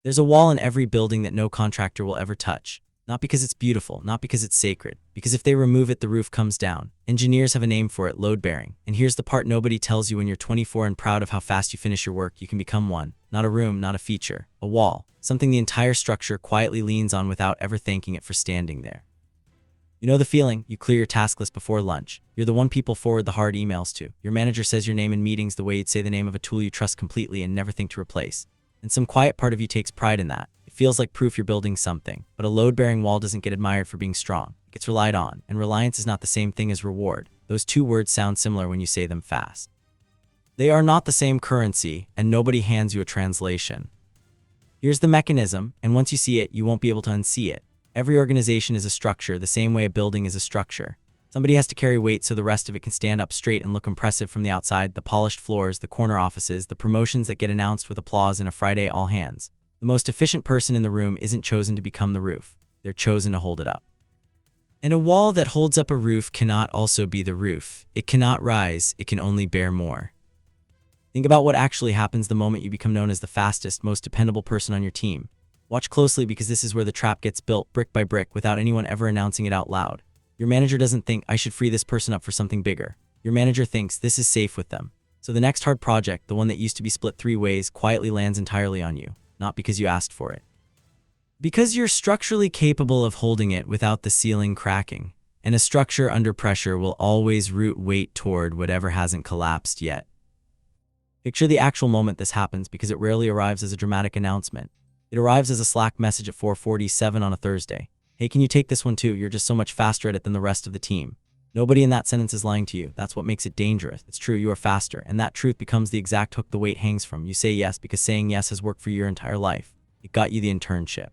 There's a wall in every building that no contractor will ever touch. Not because it's beautiful, not because it's sacred, because if they remove it, the roof comes down. Engineers have a name for it: load bearing. And here's the part nobody tells you: when you're 24 and proud of how fast you finish your work, you can become one. Not a room, not a feature, a wall. Something the entire structure quietly leans on without ever thanking it for standing there. You know the feeling. You clear your task list before lunch. You're the one people forward the hard emails to. Your manager says your name in meetings the way you'd say the name of a tool you trust completely and never think to replace. And some quiet part of you takes pride in that. It feels like proof you're building something. But a load-bearing wall doesn't get admired for being strong. It gets relied on, and reliance is not the same thing as reward. Those two words sound similar when you say them fast. They are not the same currency, and nobody hands you a translation. Here's the mechanism, and once you see it, you won't be able to unsee it. Every organization is a structure, the same way a building is a structure. Somebody has to carry weight so the rest of it can stand up straight and look impressive from the outside: the polished floors, the corner offices, the promotions that get announced with applause in a Friday all hands. The most efficient person in the room isn't chosen to become the roof. They're chosen to hold it up. And a wall that holds up a roof cannot also be the roof. It cannot rise, it can only bear more. Think about what actually happens the moment you become known as the fastest, most dependable person on your team. Watch closely, because this is where the trap gets built, brick by brick, without anyone ever announcing it out loud. Your manager doesn't think, "I should free this person up for something bigger." Your manager thinks, "This is safe with them." So the next hard project, the one that used to be split 3 ways, quietly lands entirely on you. Not because you asked for it. Because you're structurally capable of holding it without the ceiling cracking. And a structure under pressure will always root weight toward whatever hasn't collapsed yet. Picture the actual moment this happens, because it rarely arrives as a dramatic announcement. It arrives as a Slack message at 4:47 on a Thursday. "Hey, can you take this one too? You're just so much faster at it than the rest of the team." Nobody in that sentence is lying to you. That's what makes it dangerous. It's true, you are faster, and that truth becomes the exact hook the weight hangs from. You say yes because saying yes has worked for your entire life. It got you the internship.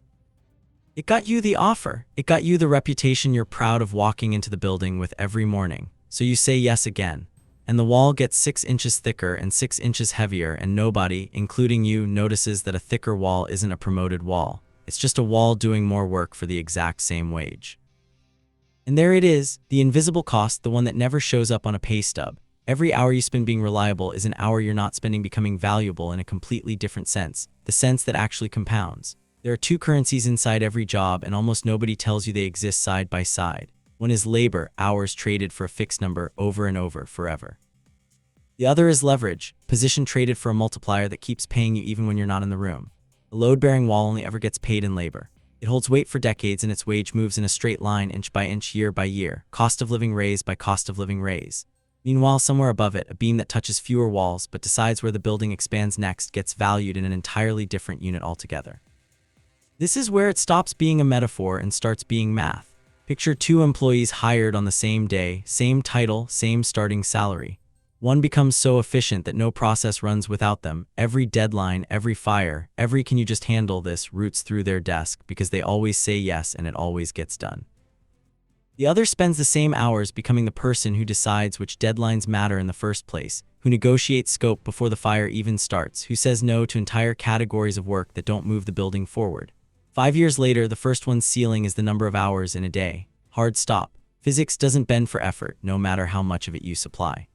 It got you the offer. It got you the reputation you're proud of walking into the building with every morning. So you say yes again. And the wall gets 6 inches thicker and 6 inches heavier, and nobody, including you, notices that a thicker wall isn't a promoted wall. It's just a wall doing more work for the exact same wage. And there it is, the invisible cost, the one that never shows up on a pay stub. Every hour you spend being reliable is an hour you're not spending becoming valuable in a completely different sense, the sense that actually compounds. There are 2 currencies inside every job, and almost nobody tells you they exist side by side. One is labor, hours traded for a fixed number over and over, forever. The other is leverage, position traded for a multiplier that keeps paying you even when you're not in the room. A load-bearing wall only ever gets paid in labor. It holds weight for decades, and its wage moves in a straight line, inch by inch, year by year, cost of living raise by cost of living raise. Meanwhile, somewhere above it, a beam that touches fewer walls but decides where the building expands next gets valued in an entirely different unit altogether. This is where it stops being a metaphor and starts being math. Picture 2 employees hired on the same day, same title, same starting salary. One becomes so efficient that no process runs without them. Every deadline, every fire, every "can you just handle this" roots through their desk, because they always say yes and it always gets done. The other spends the same hours becoming the person who decides which deadlines matter in the first place, who negotiates scope before the fire even starts, who says no to entire categories of work that don't move the building forward. 5 years later, the first one's ceiling is the number of hours in a day. Hard stop. Physics doesn't bend for effort, no matter how much of it you supply.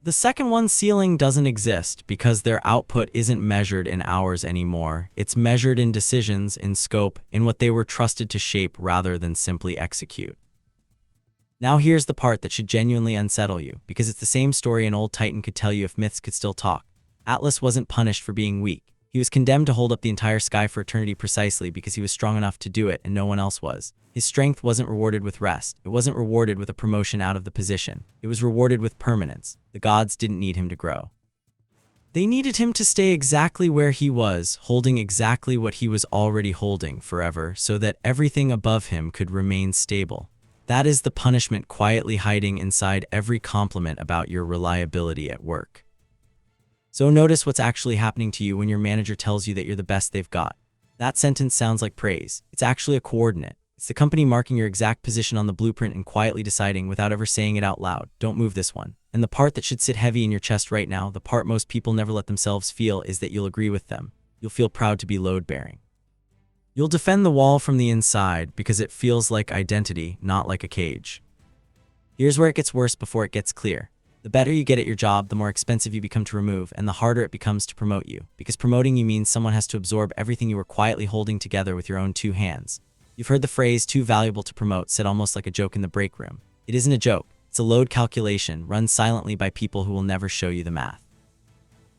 The second one's ceiling doesn't exist because their output isn't measured in hours anymore. It's measured in decisions, in scope, in what they were trusted to shape rather than simply execute. Now here's the part that should genuinely unsettle you, because it's the same story an old titan could tell you if myths could still talk. Atlas wasn't punished for being weak. He was condemned to hold up the entire sky for eternity precisely because he was strong enough to do it and no one else was. His strength wasn't rewarded with rest. It wasn't rewarded with a promotion out of the position. It was rewarded with permanence. The gods didn't need him to grow. They needed him to stay exactly where he was, holding exactly what he was already holding forever, so that everything above him could remain stable. That is the punishment quietly hiding inside every compliment about your reliability at work. So notice what's actually happening to you when your manager tells you that you're the best they've got. That sentence sounds like praise. It's actually a coordinate. It's the company marking your exact position on the blueprint and quietly deciding, without ever saying it out loud, "Don't move this one." And the part that should sit heavy in your chest right now, the part most people never let themselves feel, is that you'll agree with them. You'll feel proud to be load-bearing. You'll defend the wall from the inside because it feels like identity, not like a cage. Here's where it gets worse before it gets clear. The better you get at your job, the more expensive you become to remove, and the harder it becomes to promote you. Because promoting you means someone has to absorb everything you were quietly holding together with your own 2 hands. You've heard the phrase, too valuable to promote, said almost like a joke in the break room. It isn't a joke. It's a load calculation run silently by people who will never show you the math.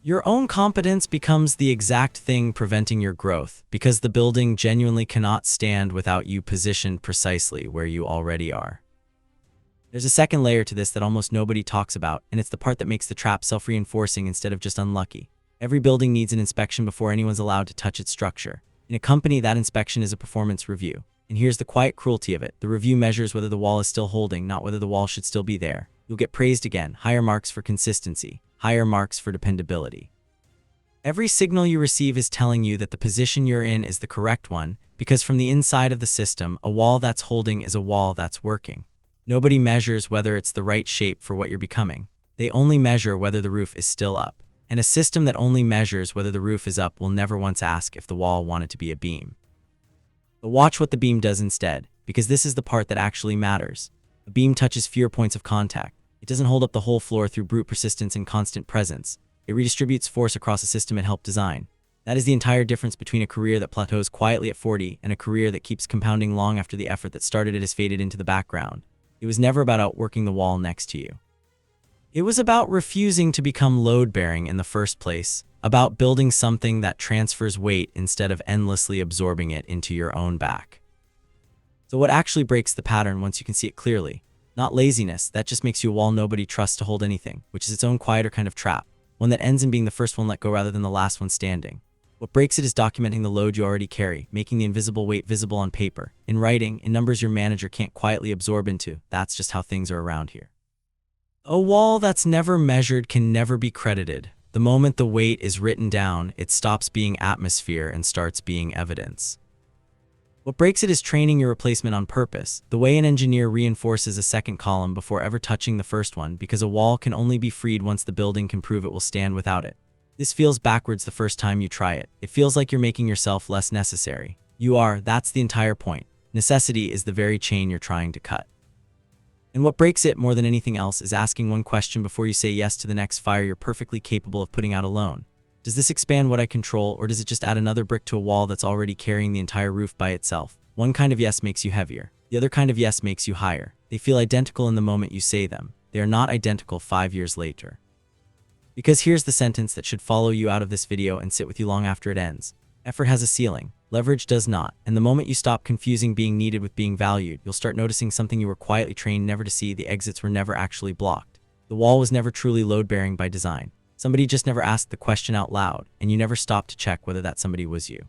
Your own competence becomes the exact thing preventing your growth, because the building genuinely cannot stand without you positioned precisely where you already are. There's a second layer to this that almost nobody talks about, and it's the part that makes the trap self-reinforcing instead of just unlucky. Every building needs an inspection before anyone's allowed to touch its structure. In a company, that inspection is a performance review. And here's the quiet cruelty of it. The review measures whether the wall is still holding, not whether the wall should still be there. You'll get praised again, higher marks for consistency, higher marks for dependability. Every signal you receive is telling you that the position you're in is the correct one, because from the inside of the system, a wall that's holding is a wall that's working. Nobody measures whether it's the right shape for what you're becoming. They only measure whether the roof is still up. And a system that only measures whether the roof is up will never once ask if the wall wanted to be a beam. But watch what the beam does instead, because this is the part that actually matters. A beam touches fewer points of contact. It doesn't hold up the whole floor through brute persistence and constant presence. It redistributes force across a system it helped design. That is the entire difference between a career that plateaus quietly at 40 and a career that keeps compounding long after the effort that started it has faded into the background. It was never about outworking the wall next to you. It was about refusing to become load-bearing in the first place, about building something that transfers weight instead of endlessly absorbing it into your own back. So what actually breaks the pattern once you can see it clearly? Not laziness, that just makes you a wall nobody trusts to hold anything, which is its own quieter kind of trap, one that ends in being the first one let go rather than the last one standing. What breaks it is documenting the load you already carry, making the invisible weight visible on paper, in writing, in numbers your manager can't quietly absorb into. That's just how things are around here. A wall that's never measured can never be credited. The moment the weight is written down, it stops being atmosphere and starts being evidence. What breaks it is training your replacement on purpose, the way an engineer reinforces a second column before ever touching the first one, because a wall can only be freed once the building can prove it will stand without it. This feels backwards the first time you try it. It feels like you're making yourself less necessary. You are, that's the entire point. Necessity is the very chain you're trying to cut. And what breaks it more than anything else is asking one question before you say yes to the next fire you're perfectly capable of putting out alone. Does this expand what I control, or does it just add another brick to a wall that's already carrying the entire roof by itself? One kind of yes makes you heavier. The other kind of yes makes you higher. They feel identical in the moment you say them. They are not identical 5 years later. Because here's the sentence that should follow you out of this video and sit with you long after it ends. Effort has a ceiling. Leverage does not. And the moment you stop confusing being needed with being valued, you'll start noticing something you were quietly trained never to see. The exits were never actually blocked. The wall was never truly load-bearing by design. Somebody just never asked the question out loud, and you never stopped to check whether that somebody was you.